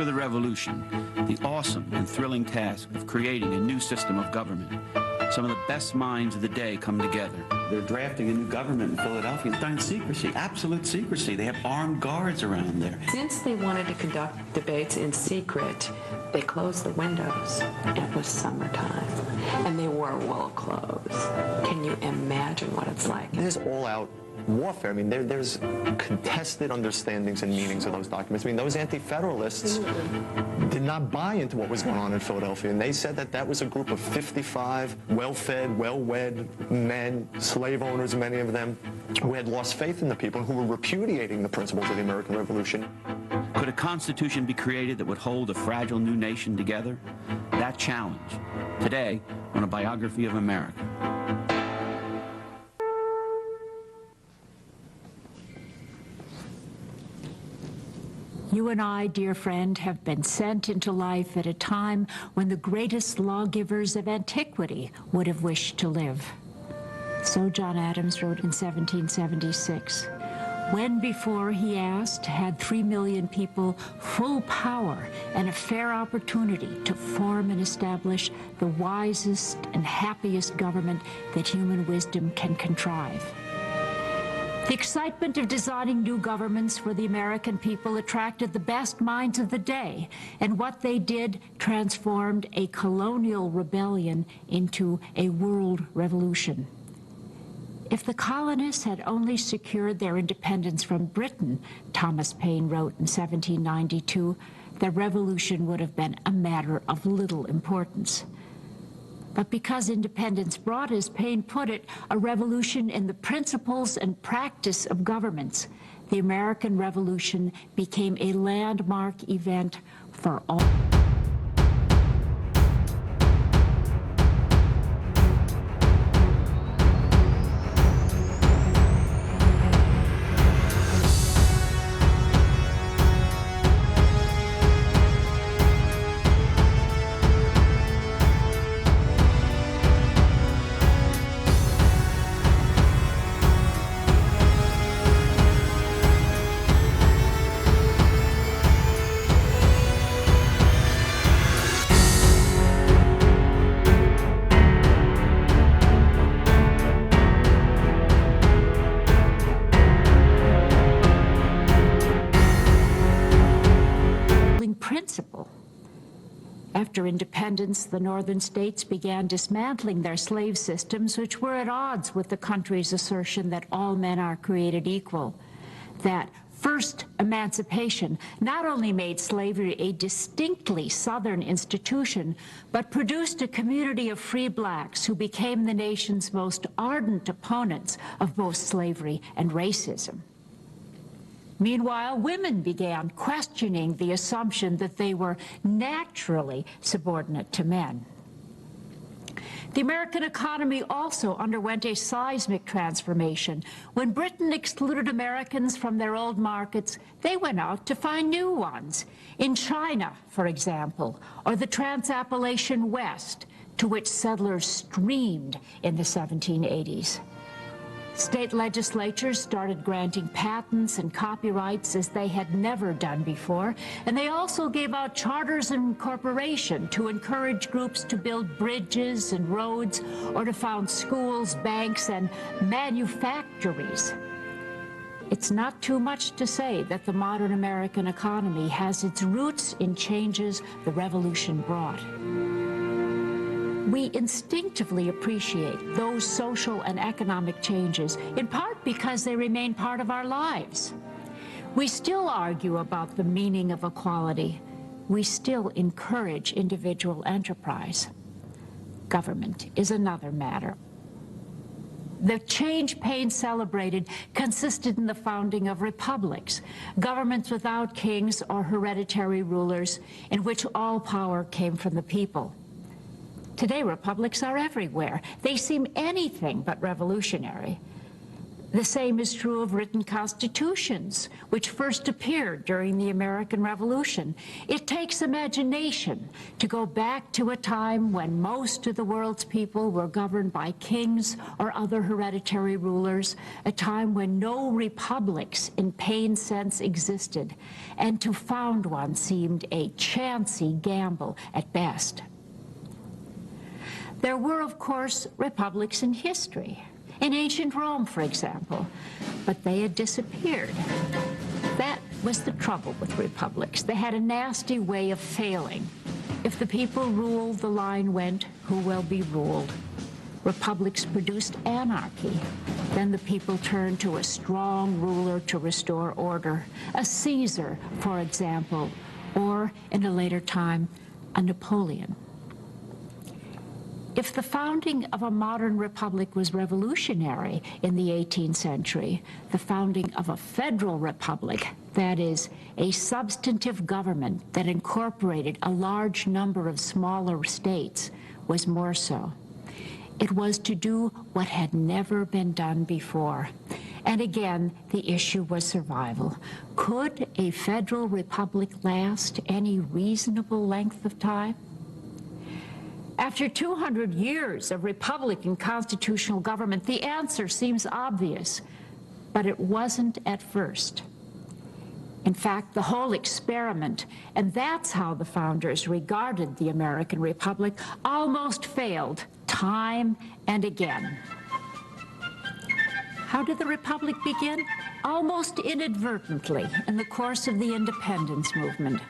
After the revolution, the awesome and thrilling task of creating a new system of government, some of the best minds of the day come together. They're drafting a new government in Philadelphia. It's done in secrecy, absolute secrecy. They have armed guards around there. Since they wanted to conduct debates in secret, they closed the windows. It was summertime, and they wore wool clothes. Can you imagine what it's like? There's all-out warfare. I mean, there's contested understandings and meanings of those documents. I mean, those anti-federalists did not buy into what was going on in Philadelphia, and they said that that was a group of 55 well-fed, well-wed men, slave owners, many of them, who had lost faith in the people and who were repudiating the principles of the American Revolution. Could a constitution be created that would hold a fragile new nation together? That challenge, today on a biography of America. You and I, dear friend, have been sent into life at a time when the greatest lawgivers of antiquity would have wished to live. So John Adams wrote in 1776, when before, he asked, had 3 million people full power and a fair opportunity to form and establish the wisest and happiest government that human wisdom can contrive. The excitement of designing new governments for the American people attracted the best minds of the day, and what they did transformed a colonial rebellion into a world revolution. If the colonists had only secured their independence from Britain, Thomas Paine wrote in 1792, the revolution would have been a matter of little importance. But because independence brought, as Paine put it, a revolution in the principles and practice of governments, the American Revolution became a landmark event for all. After independence, the northern states began dismantling their slave systems, which were at odds with the country's assertion that all men are created equal. That first emancipation not only made slavery a distinctly Southern institution, but produced a community of free blacks who became the nation's most ardent opponents of both slavery and racism. Meanwhile, women began questioning the assumption that they were naturally subordinate to men. The American economy also underwent a seismic transformation. When Britain excluded Americans from their old markets, they went out to find new ones. In China, for example, or the Trans-Appalachian West, to which settlers streamed in the 1780s. State legislatures started granting patents and copyrights as they had never done before, and they also gave out charters of incorporation to encourage groups to build bridges and roads, or to found schools, banks, and manufactories. It's not too much to say that the modern American economy has its roots in changes the Revolution brought. We instinctively appreciate those social and economic changes, in part because they remain part of our lives. We still argue about the meaning of equality. We still encourage individual enterprise. Government is another matter. The change Paine celebrated consisted in the founding of republics, governments without kings or hereditary rulers, in which all power came from the people. Today, republics are everywhere. They seem anything but revolutionary. The same is true of written constitutions, which first appeared during the American Revolution. It takes imagination to go back to a time when most of the world's people were governed by kings or other hereditary rulers, a time when no republics in Paine's sense existed, and to found one seemed a chancy gamble at best. There were, of course, republics in history. In ancient Rome, for example, but they had disappeared. That was the trouble with republics. They had a nasty way of failing. If the people ruled, the line went, who will be ruled? Republics produced anarchy. Then the people turned to a strong ruler to restore order, a Caesar, for example, or, in a later time, a Napoleon. If the founding of a modern republic was revolutionary in the 18th century, the founding of a federal republic, that is, a substantive government that incorporated a large number of smaller states, was more so. It was to do what had never been done before. And again, the issue was survival. Could a federal republic last any reasonable length of time? After 200 years of Republican constitutional government, the answer seems obvious, but it wasn't at first. In fact, the whole experiment, and that's how the founders regarded the American Republic, almost failed time and again. How did the Republic begin? Almost inadvertently in the course of the independence movement.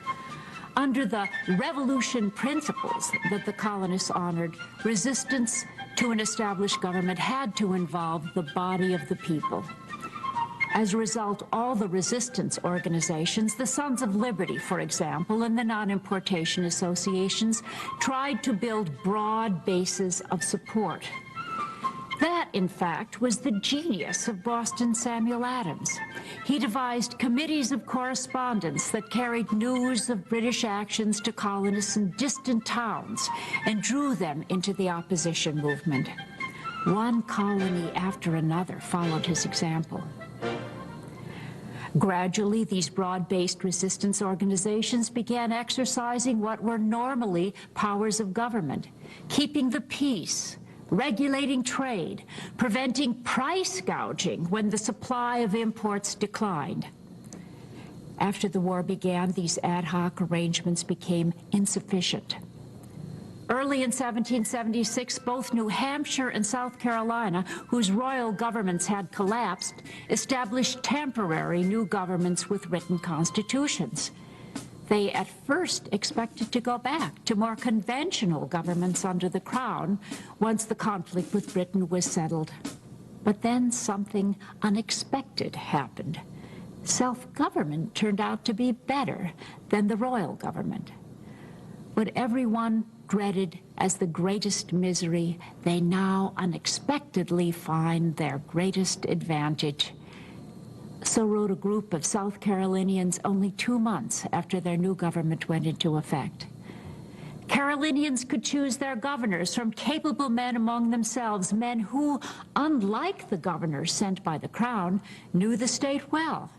Under the revolution principles that the colonists honored, resistance to an established government had to involve the body of the people. As a result, all the resistance organizations, the Sons of Liberty, for example, and the non-importation associations, tried to build broad bases of support. That, in fact, was the genius of Boston Samuel Adams. He devised committees of correspondence that carried news of British actions to colonists in distant towns and drew them into the opposition movement. One colony after another followed his example. Gradually, these broad-based resistance organizations began exercising what were normally powers of government, keeping the peace, regulating trade, preventing price gouging when the supply of imports declined. After the war began, these ad hoc arrangements became insufficient. Early in 1776, both New Hampshire and South Carolina, whose royal governments had collapsed, established temporary new governments with written constitutions. They at first expected to go back to more conventional governments under the Crown once the conflict with Britain was settled. But then something unexpected happened. Self-government turned out to be better than the royal government. What everyone dreaded as the greatest misery, they now unexpectedly find their greatest advantage. So wrote a group of South Carolinians only 2 months after their new government went into effect. Carolinians could choose their governors from capable men among themselves, men who, unlike the governors sent by the Crown, knew the state well.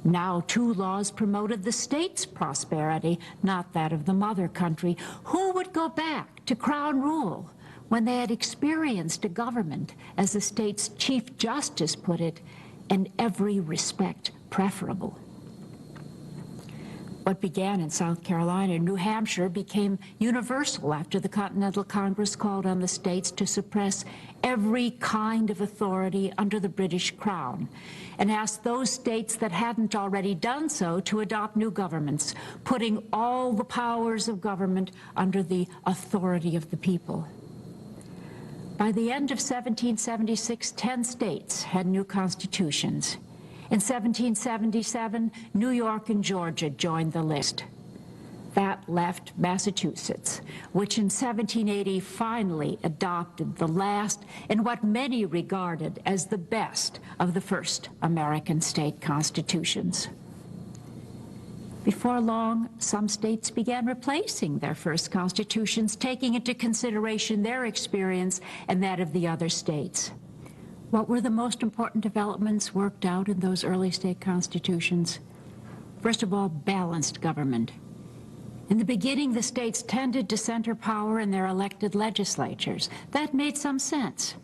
Now 2 laws promoted the state's prosperity, not that of the mother country. Who would go back to Crown rule when they had experienced a government, as the state's Chief Justice put it, in every respect preferable? What began in South Carolina and New Hampshire became universal after the Continental Congress called on the states to suppress every kind of authority under the British Crown and asked those states that hadn't already done so to adopt new governments, putting all the powers of government under the authority of the people. By the end of 1776, 10 states had new constitutions. In 1777, New York and Georgia joined the list. That left Massachusetts, which in 1780 finally adopted the last and what many regarded as the best of the first American state constitutions. Before long, some states began replacing their first constitutions, taking into consideration their experience and that of the other states. What were the most important developments worked out in those early state constitutions? First of all, balanced government. In the beginning, the states tended to center power in their elected legislatures. That made some sense.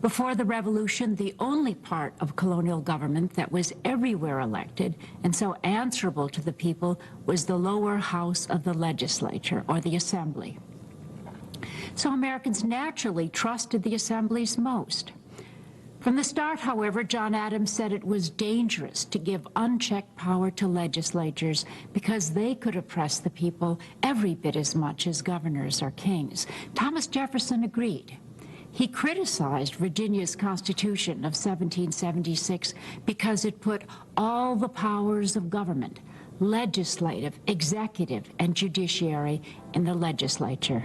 Before the Revolution, the only part of colonial government that was everywhere elected and so answerable to the people was the lower house of the legislature, or the assembly. So Americans naturally trusted the assemblies most. From the start, however, John Adams said it was dangerous to give unchecked power to legislatures because they could oppress the people every bit as much as governors or kings. Thomas Jefferson agreed. He criticized Virginia's Constitution of 1776 because it put all the powers of government, legislative, executive, and judiciary, in the legislature.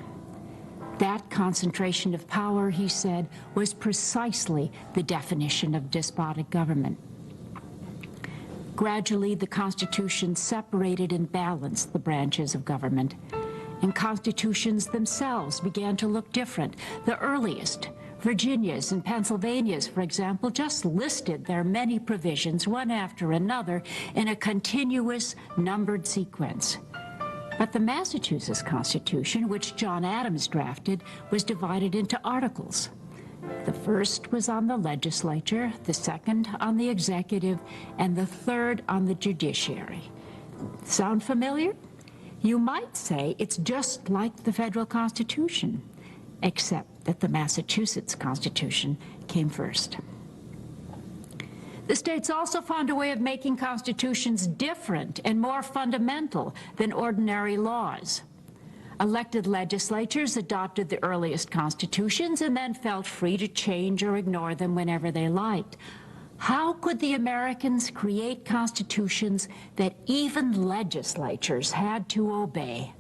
That concentration of power, he said, was precisely the definition of despotic government. Gradually, the Constitution separated and balanced the branches of government, and constitutions themselves began to look different. The earliest, Virginia's and Pennsylvania's, for example, just listed their many provisions one after another in a continuous numbered sequence. But the Massachusetts Constitution, which John Adams drafted, was divided into articles. The first was on the legislature, the second on the executive, and the third on the judiciary. Sound familiar? You might say it's just like the federal Constitution, except that the Massachusetts Constitution came first. The states also found a way of making constitutions different and more fundamental than ordinary laws. Elected legislatures adopted the earliest constitutions and then felt free to change or ignore them whenever they liked. How could the Americans create constitutions that even legislatures had to obey?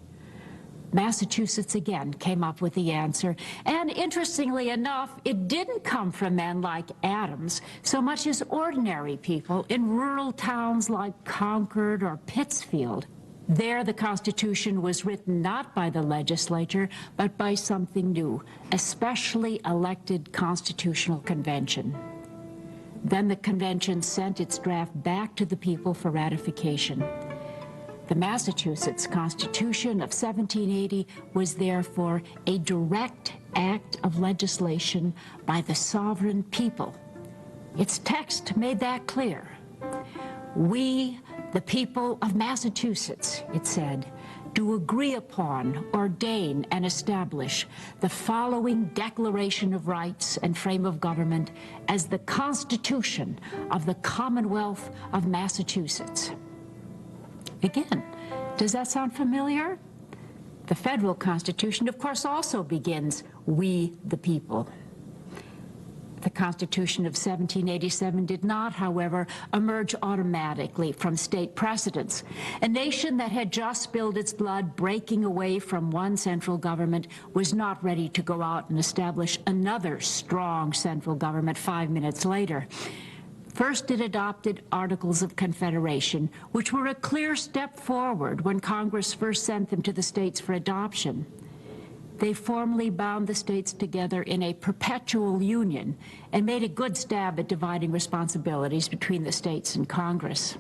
Massachusetts again came up with the answer, and interestingly enough, it didn't come from men like Adams so much as ordinary people in rural towns like Concord or Pittsfield. There, the Constitution was written not by the legislature, but by something new, a specially elected constitutional convention. Then the convention sent its draft back to the people for ratification. The Massachusetts Constitution of 1780 was therefore a direct act of legislation by the sovereign people. Its text made that clear. We, the people of Massachusetts, it said, do agree upon, ordain, and establish the following Declaration of Rights and frame of government as the Constitution of the Commonwealth of Massachusetts. Again, does that sound familiar? The federal Constitution, of course, also begins, we the people. The Constitution of 1787 did not, however, emerge automatically from state precedents. A nation that had just spilled its blood breaking away from one central government was not ready to go out and establish another strong central government 5 minutes later. First, it adopted Articles of Confederation, which were a clear step forward when Congress first sent them to the states for adoption. They formally bound the states together in a perpetual union and made a good stab at dividing responsibilities between the states and Congress.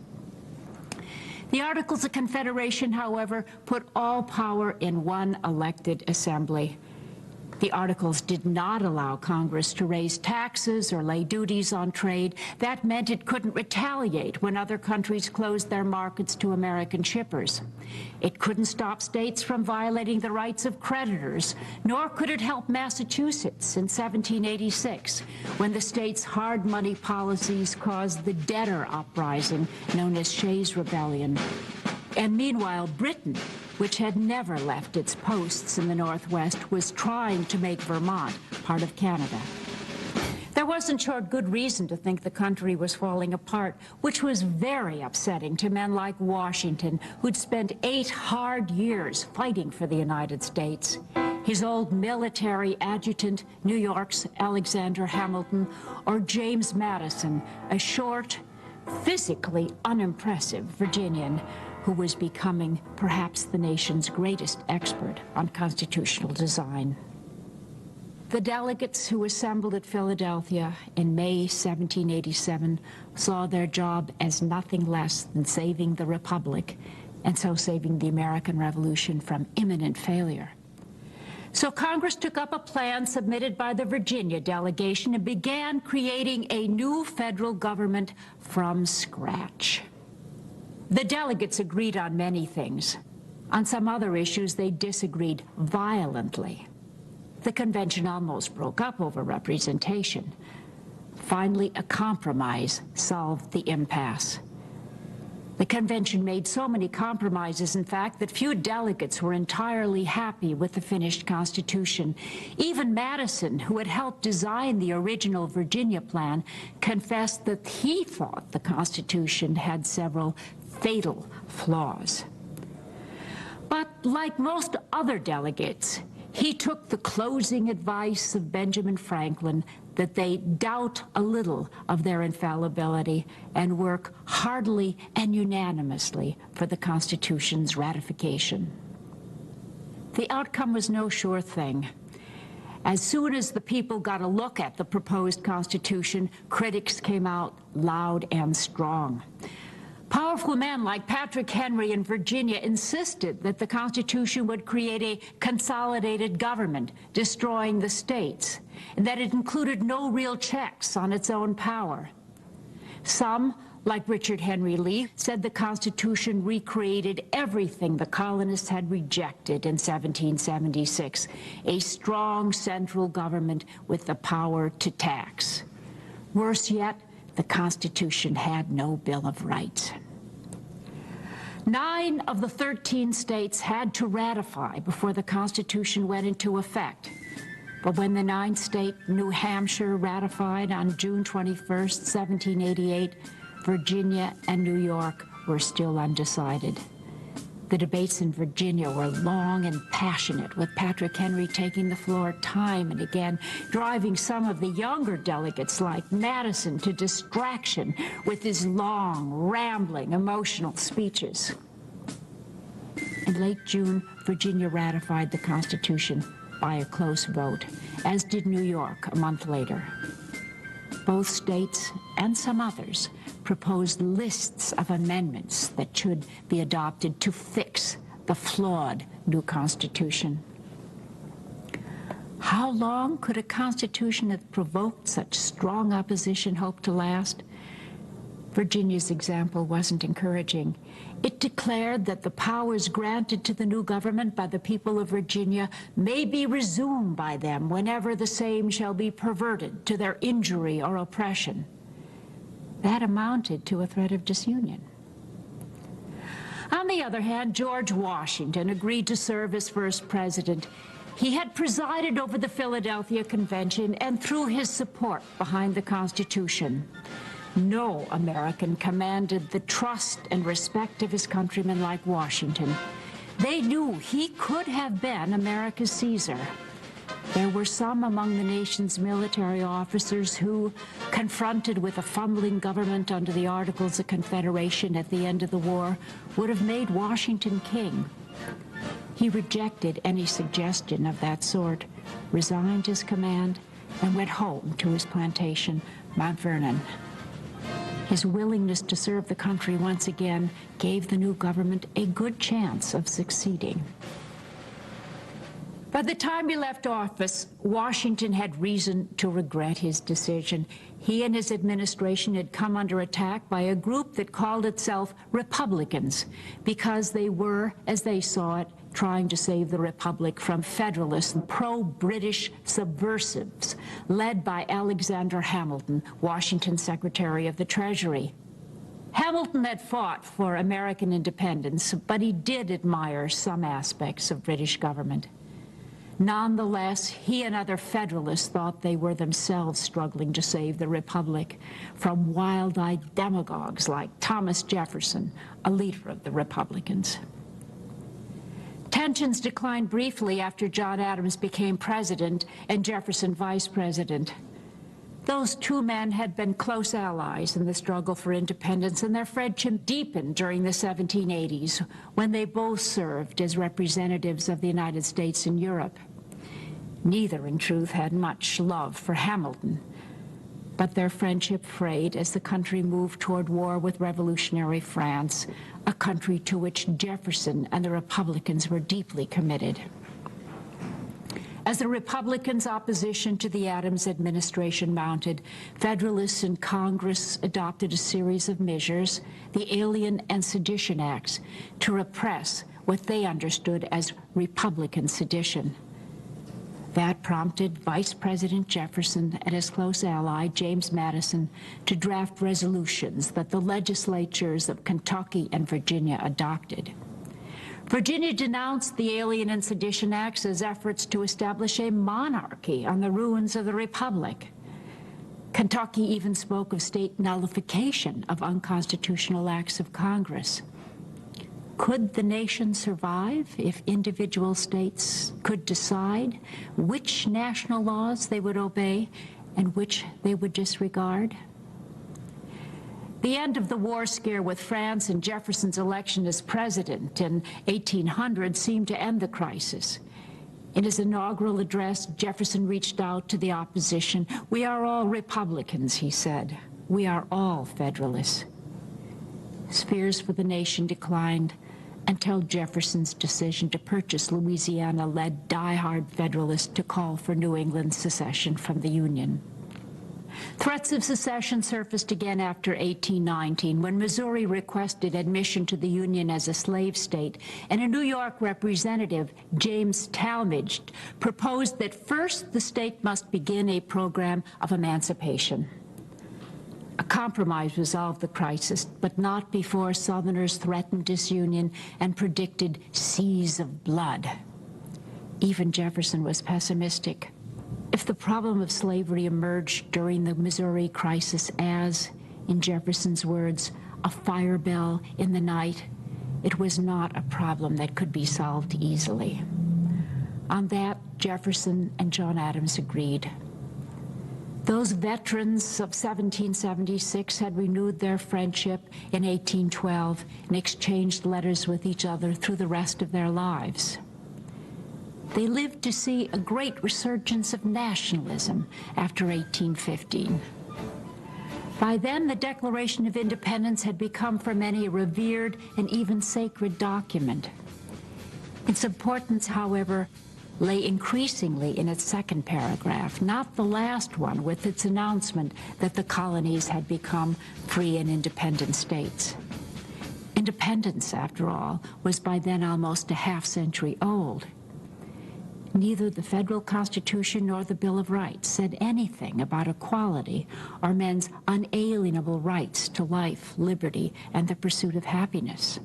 The Articles of Confederation, however, put all power in one elected assembly. The Articles did not allow Congress to raise taxes or lay duties on trade. That meant it couldn't retaliate when other countries closed their markets to American shippers. It couldn't stop states from violating the rights of creditors, nor could it help Massachusetts in 1786, when the state's hard money policies caused the debtor uprising known as Shays' Rebellion. And meanwhile, Britain, which had never left its posts in the Northwest, was trying to make Vermont part of Canada. There was, in short, good reason to think the country was falling apart, which was very upsetting to men like Washington, who'd spent 8 hard years fighting for the United States. His old military adjutant, New York's Alexander Hamilton, or James Madison, a short, physically unimpressive Virginian, who was becoming perhaps the nation's greatest expert on constitutional design. The delegates who assembled at Philadelphia in May 1787 saw their job as nothing less than saving the Republic, and so saving the American Revolution from imminent failure. So Congress took up a plan submitted by the Virginia delegation and began creating a new federal government from scratch. The delegates agreed on many things. On some other issues, they disagreed violently. The convention almost broke up over representation. Finally, a compromise solved the impasse. The convention made so many compromises, in fact, that few delegates were entirely happy with the finished Constitution. Even Madison, who had helped design the original Virginia plan, confessed that he thought the Constitution had several fatal flaws. But like most other delegates, he took the closing advice of Benjamin Franklin that they doubt a little of their infallibility and work heartily and unanimously for the Constitution's ratification. The outcome was no sure thing. As soon as the people got a look at the proposed Constitution, critics came out loud and strong. Powerful men like Patrick Henry in Virginia insisted that the Constitution would create a consolidated government, destroying the states, and that it included no real checks on its own power. Some, like Richard Henry Lee, said the Constitution recreated everything the colonists had rejected in 1776, a strong central government with the power to tax. Worse yet, the Constitution had no Bill of Rights. 9 of the 13 states had to ratify before the Constitution went into effect. But when the 9th state, New Hampshire, ratified on June 21st, 1788, Virginia and New York were still undecided. The debates in Virginia were long and passionate, with Patrick Henry taking the floor time and again, driving some of the younger delegates like Madison to distraction with his long, rambling, emotional speeches. In late June, Virginia ratified the Constitution by a close vote, as did New York a month later. Both states and some others proposed lists of amendments that should be adopted to fix the flawed new Constitution. How long could a Constitution that provoked such strong opposition hope to last? Virginia's example wasn't encouraging. It declared that the powers granted to the new government by the people of Virginia may be resumed by them whenever the same shall be perverted to their injury or oppression. That amounted to a threat of disunion. On the other hand, George Washington agreed to serve as first president. He had presided over the Philadelphia Convention and threw his support behind the Constitution. No American commanded the trust and respect of his countrymen like Washington. They knew he could have been America's Caesar. There were some among the nation's military officers who, confronted with a fumbling government under the Articles of Confederation at the end of the war, would have made Washington king. He rejected any suggestion of that sort, resigned his command, and went home to his plantation, Mount Vernon. His willingness to serve the country once again gave the new government a good chance of succeeding. By the time he left office, Washington had reason to regret his decision. He and his administration had come under attack by a group that called itself Republicans because they were, as they saw it, trying to save the Republic from Federalist and pro-British subversives led by Alexander Hamilton, Washington's Secretary of the Treasury. Hamilton had fought for American independence, but he did admire some aspects of British government. Nonetheless, he and other Federalists thought they were themselves struggling to save the Republic from wild-eyed demagogues like Thomas Jefferson, a leader of the Republicans. Tensions declined briefly after John Adams became president and Jefferson vice president. Those two men had been close allies in the struggle for independence, and their friendship deepened during the 1780s when they both served as representatives of the United States in Europe. Neither, in truth, had much love for Hamilton, but their friendship frayed as the country moved toward war with revolutionary France, a country to which Jefferson and the Republicans were deeply committed. As the Republicans' opposition to the Adams administration mounted, Federalists in Congress adopted a series of measures, the Alien and Sedition Acts, to repress what they understood as Republican sedition. That prompted Vice President Jefferson and his close ally, James Madison, to draft resolutions that the legislatures of Kentucky and Virginia adopted. Virginia denounced the Alien and Sedition Acts as efforts to establish a monarchy on the ruins of the Republic. Kentucky even spoke of state nullification of unconstitutional acts of Congress. Could the nation survive if individual states could decide which national laws they would obey and which they would disregard? The end of the war scare with France and Jefferson's election as president in 1800 seemed to end the crisis. In his inaugural address, Jefferson reached out to the opposition. "We are all Republicans," he said. "We are all Federalists." Fears for the nation declined until Jefferson's decision to purchase Louisiana led die-hard Federalists to call for New England's secession from the Union. Threats of secession surfaced again after 1819, when Missouri requested admission to the Union as a slave state, and a New York representative, James Talmadge, proposed that first the state must begin a program of emancipation. A compromise resolved the crisis, but not before Southerners threatened disunion and predicted seas of blood. Even Jefferson was pessimistic. If the problem of slavery emerged during the Missouri crisis as, in Jefferson's words, a fire bell in the night, it was not a problem that could be solved easily. On that, Jefferson and John Adams agreed. Those veterans of 1776 had renewed their friendship in 1812 and exchanged letters with each other through the rest of their lives. They lived to see a great resurgence of nationalism after 1815. By then, the Declaration of Independence had become for many a revered and even sacred document. Its importance, however, lay increasingly in its second paragraph, not the last one, with its announcement that the colonies had become free and independent states. Independence, after all, was by then almost a half-century old. Neither the federal Constitution nor the Bill of Rights said anything about equality or men's unalienable rights to life, liberty, and the pursuit of happiness.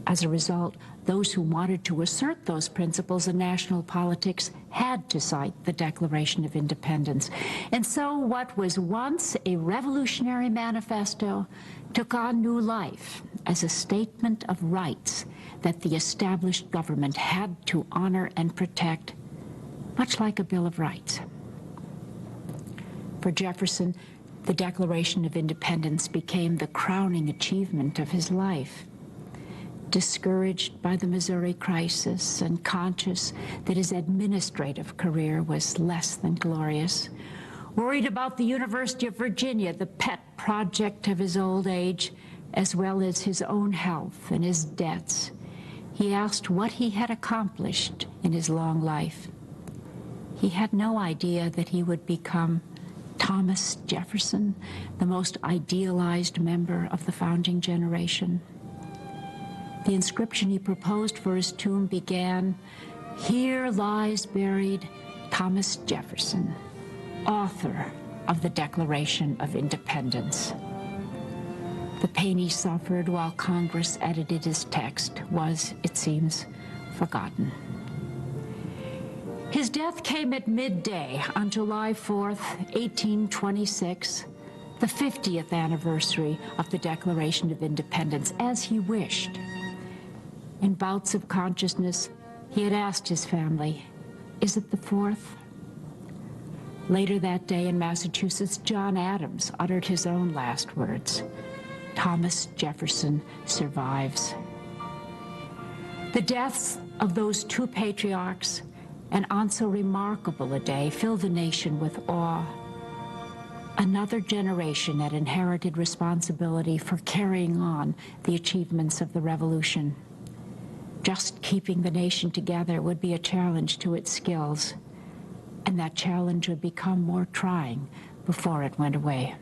As a result, those who wanted to assert those principles in national politics had to cite the Declaration of Independence. And so what was once a revolutionary manifesto took on new life as a statement of rights that the established government had to honor and protect, much like a Bill of Rights. For Jefferson, the Declaration of Independence became the crowning achievement of his life. Discouraged by the Missouri crisis and conscious that his administrative career was less than glorious, worried about the University of Virginia, the pet project of his old age, as well as his own health and his debts, he asked what he had accomplished in his long life. He had no idea that he would become Thomas Jefferson, the most idealized member of the founding generation. The inscription he proposed for his tomb began, "Here lies buried Thomas Jefferson, author of the Declaration of Independence." The pain he suffered while Congress edited his text was, it seems, forgotten. His death came at midday on July 4th, 1826, the 50th anniversary of the Declaration of Independence, as he wished. In bouts of consciousness, he had asked his family, "Is it the 4th?" Later that day in Massachusetts, John Adams uttered his own last words, "Thomas Jefferson survives." The deaths of those two patriarchs and on so remarkable a day filled the nation with awe. Another generation had inherited responsibility for carrying on the achievements of the revolution. Just keeping the nation together would be a challenge to its skills, and that challenge would become more trying before it went away.